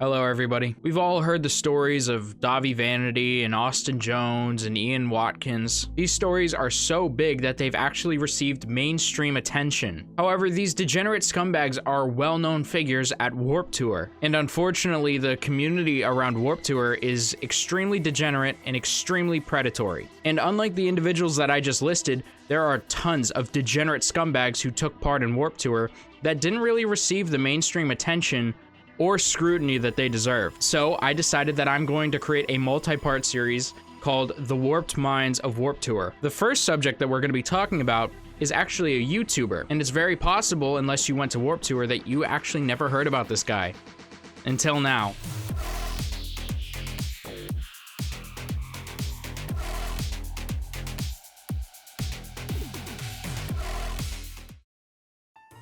Hello everybody. We've all heard the stories of Davi Vanity and Austin Jones and Ian Watkins. These stories are so big that they've actually received mainstream attention. However, these degenerate scumbags are well-known figures at Warped Tour, and unfortunately the community around Warped Tour is extremely degenerate and extremely predatory. And unlike the individuals that I just listed, there are tons of degenerate scumbags who took part in Warped Tour that didn't really receive the mainstream attention or scrutiny that they deserve. So I decided that I'm going to create a multi-part series called The Warped Minds of Warped Tour. The first subject that we're going to be talking about is actually a YouTuber, and it's very possible, unless you went to Warped Tour, that you actually never heard about this guy. Until now.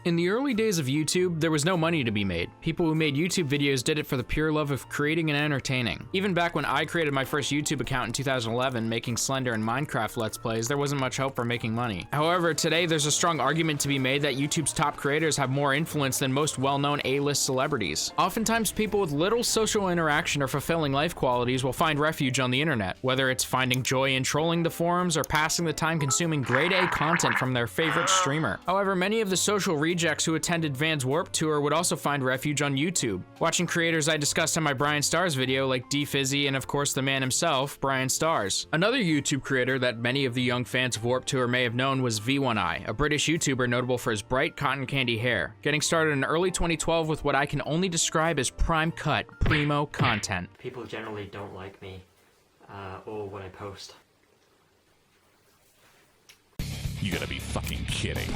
In the early days of YouTube, there was no money to be made. People who made YouTube videos did it for the pure love of creating and entertaining. Even back when I created my first YouTube account in 2011, making Slender and Minecraft Let's Plays, there wasn't much hope for making money. However, today there's a strong argument to be made that YouTube's top creators have more influence than most well-known A-list celebrities. Oftentimes, people with little social interaction or fulfilling life qualities will find refuge on the internet, whether it's finding joy in trolling the forums or passing the time consuming grade A content from their favorite streamer. However, many of the social rejects who attended Van's Warped Tour would also find refuge on YouTube, watching creators I discussed in my Brian Stars video like D-Fizzy and of course the man himself, Brian Stars. Another YouTube creator that many of the young fans of Warped Tour may have known was V1I, a British YouTuber notable for his bright cotton candy hair, getting started in early 2012 with what I can only describe as prime cut, primo content. People generally don't like me, or what I post. You gotta be fucking kidding.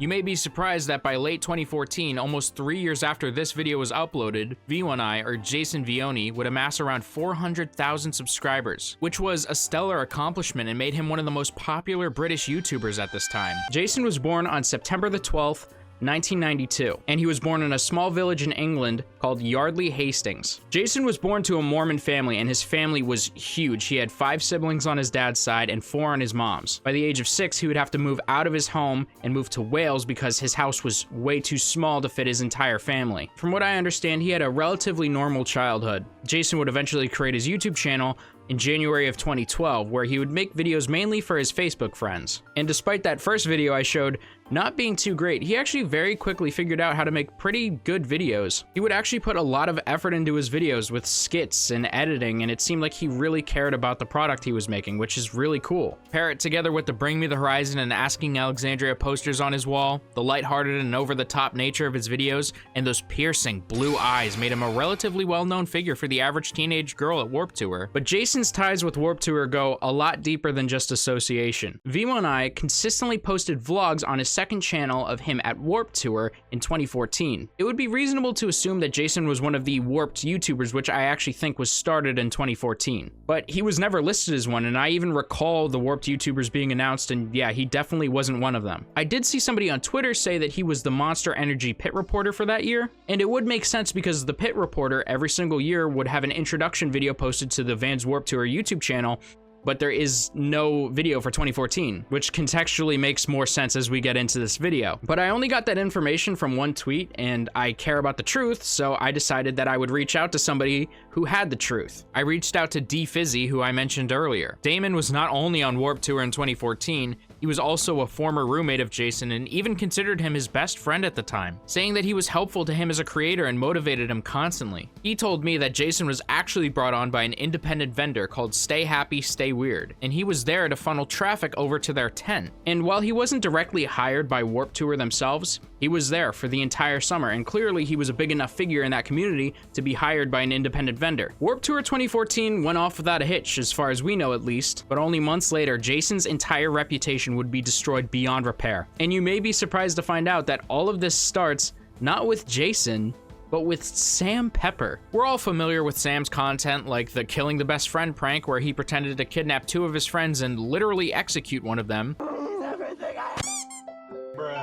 You may be surprised that by late 2014, almost 3 years after this video was uploaded, V1I, or Jason Vioni, would amass around 400,000 subscribers, which was a stellar accomplishment and made him one of the most popular British YouTubers at this time. Jason was born on September the 12th, 1992, and he was born in a small village in England called Yardley Hastings. Jason was born to a Mormon family, and his family was huge. He had 5 siblings on his dad's side and 4 on his mom's. By the age of 6, he would have to move out of his home and move to Wales because his house was way too small to fit his entire family. From what I understand, he had a relatively normal childhood. Jason would eventually create his YouTube channel in January of 2012, where he would make videos mainly for his Facebook friends. And despite that first video I showed not being too great, he actually very quickly figured out how to make pretty good videos. He would actually put a lot of effort into his videos with skits and editing, and it seemed like he really cared about the product he was making, which is really cool. Pair it together with the Bring Me the Horizon and Asking Alexandria posters on his wall, the lighthearted and over-the-top nature of his videos, and those piercing blue eyes made him a relatively well-known figure for the average teenage girl at Warped Tour. But Jason's ties with Warped Tour go a lot deeper than just association. V1I consistently posted vlogs on his second channel of him at Warped Tour in 2014. It would be reasonable to assume that Jason was one of the Warped YouTubers, which I actually think was started in 2014. But he was never listed as one, and I even recall the Warped YouTubers being announced, and yeah, he definitely wasn't one of them. I did see somebody on Twitter say that he was the Monster Energy pit reporter for that year, and it would make sense because the pit reporter every single year would have an introduction video posted to the Vans Warped Tour YouTube channel, but there is no video for 2014, which contextually makes more sense as we get into this video. But I only got that information from one tweet, and I care about the truth, so I decided that I would reach out to somebody who had the truth. I reached out to D-Fizzy, who I mentioned earlier. Damon was not only on Warped Tour in 2014, he was also a former roommate of Jason and even considered him his best friend at the time, saying that he was helpful to him as a creator and motivated him constantly. He told me that Jason was actually brought on by an independent vendor called Stay Happy, Stay Weird, and he was there to funnel traffic over to their tent. And while he wasn't directly hired by Warped Tour themselves, he was there for the entire summer, and clearly he was a big enough figure in that community to be hired by an independent vendor. Warped Tour 2014 went off without a hitch, as far as we know at least, but only months later, Jason's entire reputation would be destroyed beyond repair. And you may be surprised to find out that all of this starts not with Jason, but with Sam Pepper. We're all familiar with Sam's content, like the killing the best friend prank, where he pretended to kidnap 2 of his friends and literally execute one of them.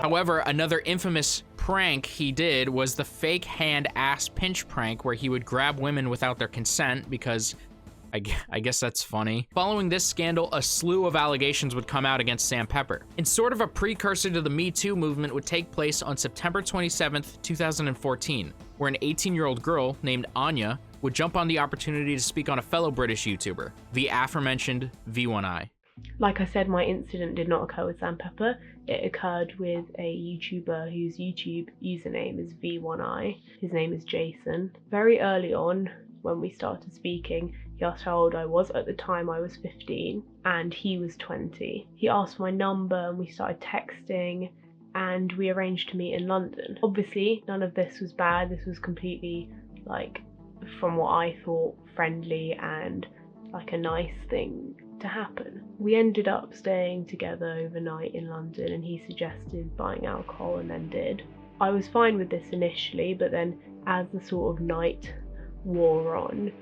However, another infamous prank he did was the fake hand ass pinch prank, where he would grab women without their consent because I guess that's funny. Following this scandal, a slew of allegations would come out against Sam Pepper. And sort of a precursor to the Me Too movement would take place on September 27th, 2014, where an 18-year-old girl named Anya would jump on the opportunity to speak on a fellow British YouTuber, the aforementioned V1I. Like I said, my incident did not occur with Sam Pepper. It occurred with a YouTuber whose YouTube username is V1I. His name is Jason. Very early on, when we started speaking, he asked how old I was. At the time, I was 15 and he was 20. He asked for my number and we started texting and we arranged to meet in London. Obviously, none of this was bad. This was completely, like, from what I thought, friendly and like a nice thing to happen. We ended up staying together overnight in London and he suggested buying alcohol and then did. I was fine with this initially, but then as the sort of night wore on,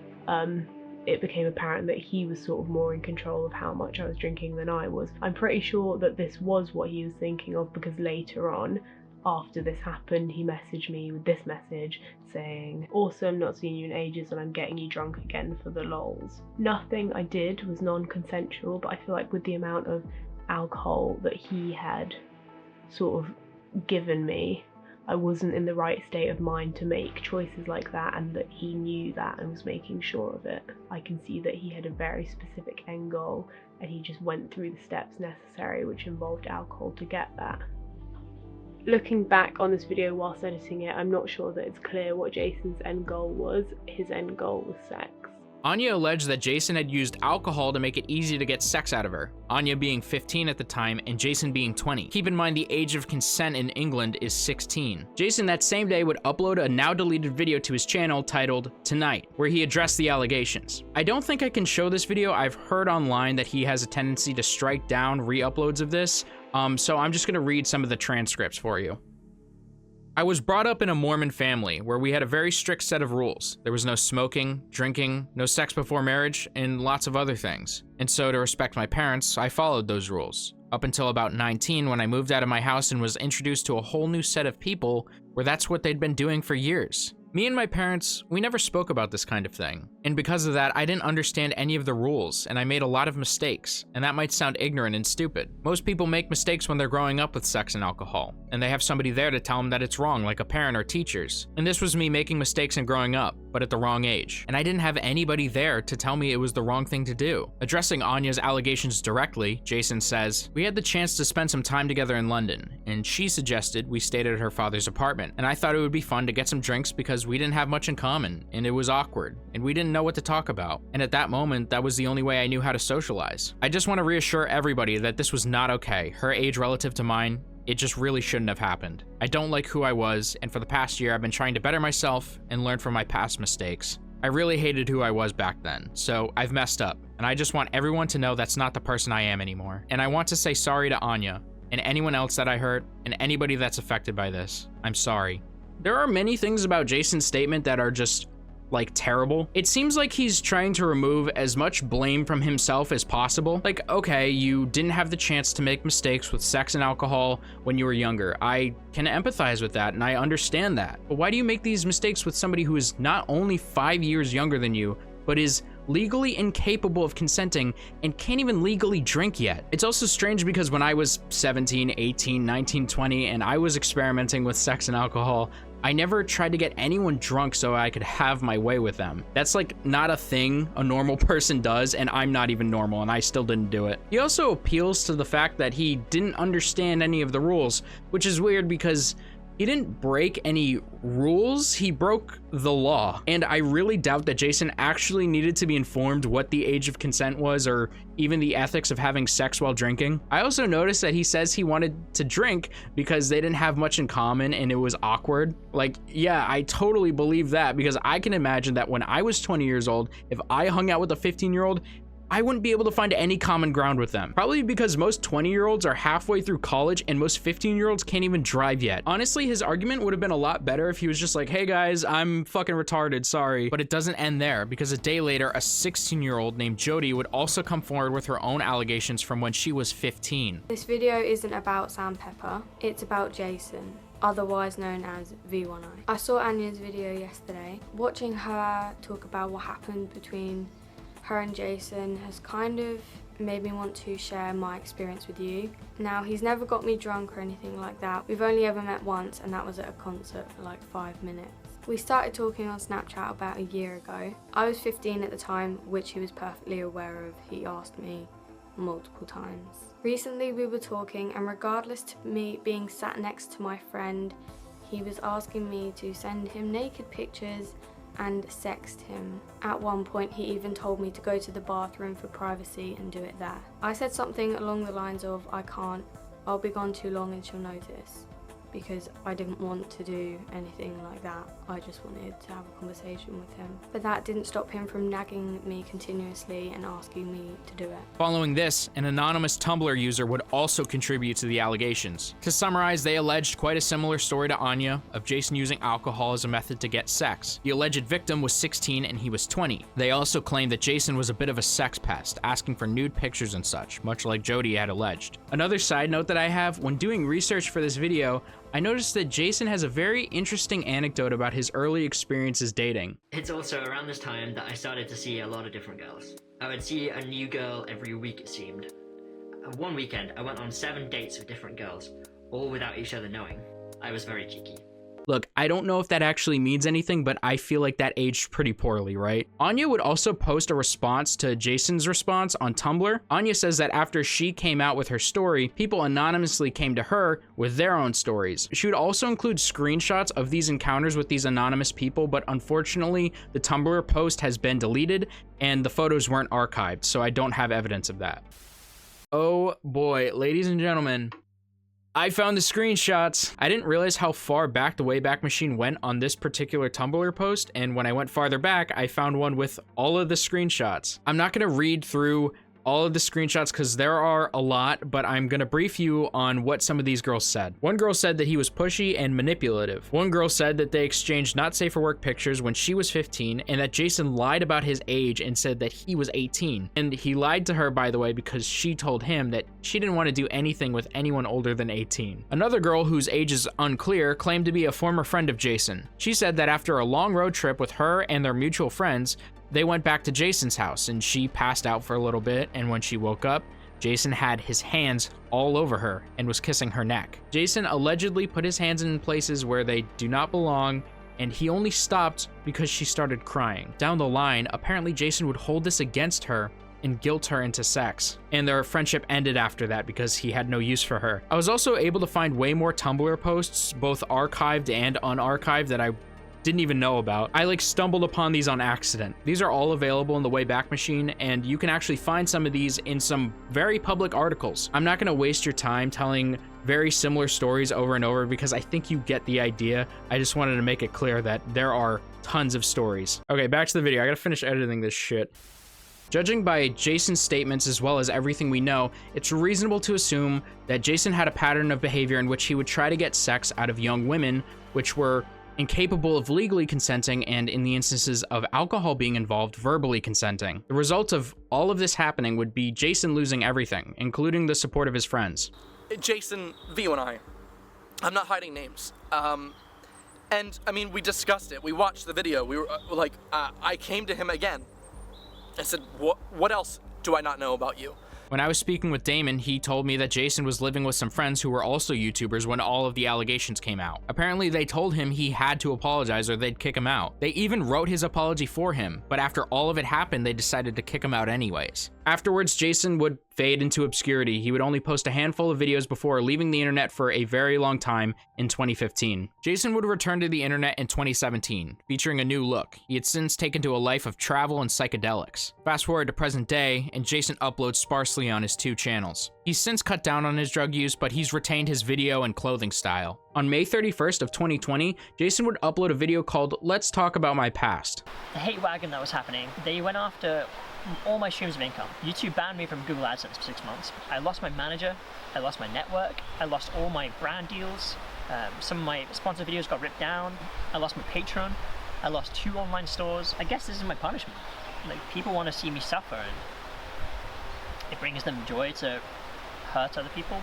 it became apparent that he was sort of more in control of how much I was drinking than I was. I'm pretty sure that this was what he was thinking of, because later on, after this happened, he messaged me with this message saying, "Awesome, not seen you in ages and I'm getting you drunk again for the lols." Nothing I did was non-consensual, but I feel like with the amount of alcohol that he had sort of given me, I wasn't in the right state of mind to make choices like that, and that he knew that and was making sure of it. I can see that he had a very specific end goal and he just went through the steps necessary, which involved alcohol, to get that. Looking back on this video whilst editing it, I'm not sure that it's clear what Jason's end goal was. His end goal was sex. Anya alleged that Jason had used alcohol to make it easy to get sex out of her, Anya being 15 at the time and Jason being 20. Keep in mind the age of consent in England is 16. Jason that same day would upload a now deleted video to his channel titled Tonight, where he addressed the allegations. I don't think I can show this video. I've heard online that he has a tendency to strike down re-uploads of this, so I'm just gonna read some of the transcripts for you. I was brought up in a Mormon family where we had a very strict set of rules. There was no smoking, drinking, no sex before marriage, and lots of other things. And so to respect my parents, I followed those rules. Up until about 19, when I moved out of my house and was introduced to a whole new set of people where that's what they'd been doing for years. Me and my parents, we never spoke about this kind of thing. And because of that, I didn't understand any of the rules, and I made a lot of mistakes, and that might sound ignorant and stupid. Most people make mistakes when they're growing up with sex and alcohol, and they have somebody there to tell them that it's wrong, like a parent or teachers. And this was me making mistakes and growing up, but at the wrong age. And I didn't have anybody there to tell me it was the wrong thing to do. Addressing Anya's allegations directly, Jason says, "We had the chance to spend some time together in London, and she suggested we stayed at her father's apartment, and I thought it would be fun to get some drinks because we didn't have much in common, and it was awkward, and we didn't know what to talk about. And at that moment, that was the only way I knew how to socialize. I just want to reassure everybody that this was not okay. Her age relative to mine, it just really shouldn't have happened. I don't like who I was, and for the past year, I've been trying to better myself and learn from my past mistakes. I really hated who I was back then, so I've messed up, and I just want everyone to know that's not the person I am anymore. And I want to say sorry to Anya, and anyone else that I hurt, and anybody that's affected by this. I'm sorry." There are many things about Jason's statement that are just, like, terrible. It seems like he's trying to remove as much blame from himself as possible. Like, okay, you didn't have the chance to make mistakes with sex and alcohol when you were younger. I can empathize with that, and I understand that. But why do you make these mistakes with somebody who is not only 5 years younger than you, but is legally incapable of consenting and can't even legally drink yet? It's also strange because when I was 17, 18, 19, 20, and I was experimenting with sex and alcohol, I never tried to get anyone drunk so I could have my way with them. That's like not a thing a normal person does, and I'm not even normal, and I still didn't do it. He also appeals to the fact that he didn't understand any of the rules, which is weird because he didn't break any rules, he broke the law. And I really doubt that Jason actually needed to be informed what the age of consent was, or even the ethics of having sex while drinking. I also noticed that he says he wanted to drink because they didn't have much in common and it was awkward. Like, yeah, I totally believe that, because I can imagine that when I was 20 years old, if I hung out with a 15-year-old, I wouldn't be able to find any common ground with them. Probably because most 20-year-olds are halfway through college and most 15-year-olds can't even drive yet. Honestly, his argument would have been a lot better if he was just like, "Hey guys, I'm fucking retarded, sorry." But it doesn't end there, because a day later, a 16-year-old named Jody would also come forward with her own allegations from when she was 15. This video isn't about Sam Pepper, it's about Jason, otherwise known as V1I. I saw Anya's video yesterday. Watching her talk about what happened between her and Jason has kind of made me want to share my experience with you. Now, he's never got me drunk or anything like that. We've only ever met once, and that was at a concert for like 5 minutes. We started talking on Snapchat about a year ago. I was 15 at the time, which he was perfectly aware of. He asked me multiple times. Recently we were talking, and regardless to me being sat next to my friend, he was asking me to send him naked pictures and sext him. At one point he even told me to go to the bathroom for privacy and do it there. I said something along the lines of, I can't, I'll be gone too long and she'll notice, because I didn't want to do anything like that. I just wanted to have a conversation with him. But that didn't stop him from nagging me continuously and asking me to do it. Following this, an anonymous Tumblr user would also contribute to the allegations. To summarize, they alleged quite a similar story to Anya, of Jason using alcohol as a method to get sex. The alleged victim was 16 and he was 20. They also claimed that Jason was a bit of a sex pest, asking for nude pictures and such, much like Jody had alleged. Another side note that I have, when doing research for this video, I noticed that Jason has a very interesting anecdote about his early experiences dating. It's also around this time that I started to see a lot of different girls. I would see a new girl every week, it seemed. One weekend, I went on 7 dates with different girls, all without each other knowing. I was very cheeky. Look, I don't know if that actually means anything, but I feel like that aged pretty poorly, right? Anya would also post a response to Jason's response on Tumblr. Anya says that after she came out with her story, people anonymously came to her with their own stories. She would also include screenshots of these encounters with these anonymous people, but unfortunately, the Tumblr post has been deleted and the photos weren't archived, so I don't have evidence of that. Oh boy, ladies and gentlemen, I found the screenshots. I didn't realize how far back the Wayback Machine went on this particular Tumblr post, and when I went farther back, I found one with all of the screenshots. I'm not gonna read through all of the screenshots because there are a lot, but I'm gonna brief you on what some of these girls said. One girl said that he was pushy and manipulative. One girl said that they exchanged not safe for work pictures when she was 15, and that Jason lied about his age and said that he was 18. And he lied to her, by the way, because she told him that she didn't want to do anything with anyone older than 18. Another girl, whose age is unclear, claimed to be a former friend of Jason. She said that after a long road trip with her and their mutual friends, they went back to Jason's house and she passed out for a little bit, and when she woke up, Jason had his hands all over her and was kissing her neck. Jason allegedly put his hands in places where they do not belong, and he only stopped because she started crying. Down the line, apparently Jason would hold this against her and guilt her into sex, and their friendship ended after that because he had no use for her. I was also able to find way more Tumblr posts, both archived and unarchived, that I didn't even know about. I stumbled upon these on accident. These are all available in the Wayback Machine, and you can actually find some of these in some very public articles. I'm not gonna waste your time telling very similar stories over and over because I think you get the idea. I just wanted to make it clear that there are tons of stories. Okay, back to the video. I gotta finish editing this shit. Judging by Jason's statements as well as everything we know, it's reasonable to assume that Jason had a pattern of behavior in which he would try to get sex out of young women, which were incapable of legally consenting, and in the instances of alcohol being involved, verbally consenting. The result of all of this happening would be Jason losing everything, including the support of his friends. Jason, Vio and I'm not hiding names. And I mean, we discussed it. We watched the video. We were I came to him again. I said, what else do I not know about you? When I was speaking with Damon, he told me that Jason was living with some friends who were also YouTubers when all of the allegations came out. Apparently, they told him he had to apologize or they'd kick him out. They even wrote his apology for him, but after all of it happened, they decided to kick him out anyways. Afterwards, Jason would fade into obscurity. He would only post a handful of videos before leaving the internet for a very long time in 2015. Jason would return to the internet in 2017, featuring a new look. He had since taken to a life of travel and psychedelics. Fast forward to present day, and Jason uploads sparsely on his 2 channels. He's since cut down on his drug use, but he's retained his video and clothing style. On May 31st of 2020, Jason would upload a video called Let's Talk About My Past. The hate wagon that was happening, they went after all my streams of income. YouTube banned me from Google AdSense for 6 months. I lost my manager, I lost my network, I lost all my brand deals, some of my sponsored videos got ripped down, I lost my Patreon, I lost 2 online stores. I guess this is my punishment. People want to see me suffer, and it brings them joy to hurt other people.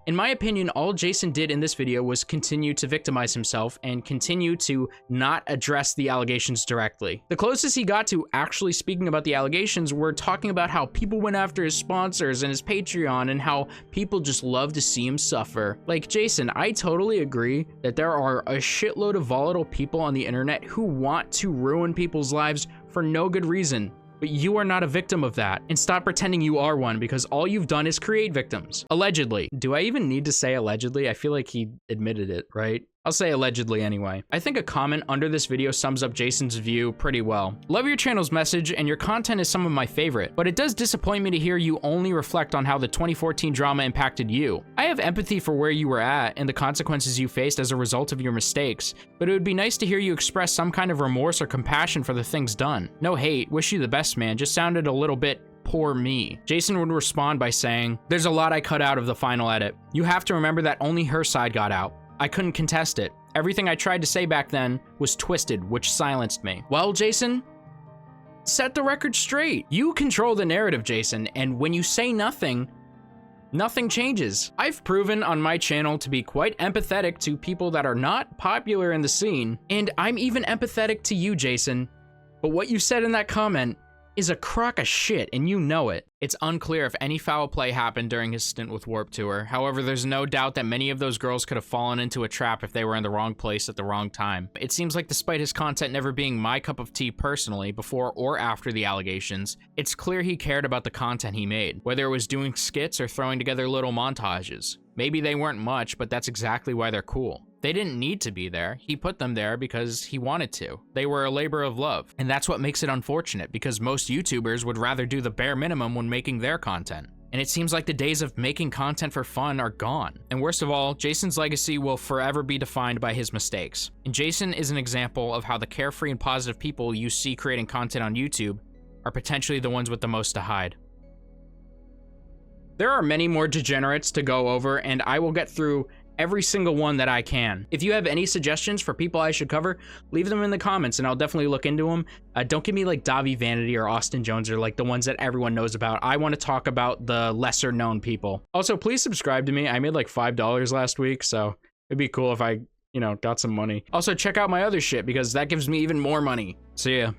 In my opinion, all Jason did in this video was continue to victimize himself and continue to not address the allegations directly. The closest he got to actually speaking about the allegations were talking about how people went after his sponsors and his Patreon and how people just love to see him suffer. Like, Jason, I totally agree that there are a shitload of volatile people on the internet who want to ruin people's lives for no good reason. But you are not a victim of that, and stop pretending you are one, because all you've done is create victims. Allegedly. Do I even need to say allegedly? I feel like he admitted it, right? I'll say allegedly anyway. I think a comment under this video sums up Jason's view pretty well. Love your channel's message, and your content is some of my favorite, but it does disappoint me to hear you only reflect on how the 2014 drama impacted you. I have empathy for where you were at and the consequences you faced as a result of your mistakes, but it would be nice to hear you express some kind of remorse or compassion for the things done. No hate, wish you the best, man, just sounded a little bit poor me. Jason would respond by saying, "There's a lot I cut out of the final edit. You have to remember that only her side got out. I couldn't contest it. Everything I tried to say back then was twisted, which silenced me." Well, Jason, set the record straight. You control the narrative, Jason, and when you say nothing, nothing changes. I've proven on my channel to be quite empathetic to people that are not popular in the scene, and I'm even empathetic to you, Jason. But what you said in that comment is a crock of shit, and you know it. It's unclear if any foul play happened during his stint with Warped Tour. However, there's no doubt that many of those girls could have fallen into a trap if they were in the wrong place at the wrong time. It seems like despite his content never being my cup of tea personally, before or after the allegations, it's clear he cared about the content he made, whether it was doing skits or throwing together little montages. Maybe they weren't much, but that's exactly why they're cool. They didn't need to be there. He put them there because he wanted to. They were a labor of love. And that's what makes it unfortunate, because most YouTubers would rather do the bare minimum when making their content. And it seems like the days of making content for fun are gone. And worst of all, Jason's legacy will forever be defined by his mistakes. And Jason is an example of how the carefree and positive people you see creating content on YouTube are potentially the ones with the most to hide. There are many more degenerates to go over, and I will get through every single one that I can. If you have any suggestions for people I should cover, leave them in the comments and I'll definitely look into them. Don't give me like Davi Vanity or Austin Jones or like the ones that everyone knows about. I want to talk about the lesser known people. Also, please subscribe to me. I made like $5 last week, so it'd be cool if I, got some money. Also, check out my other shit because that gives me even more money. See ya.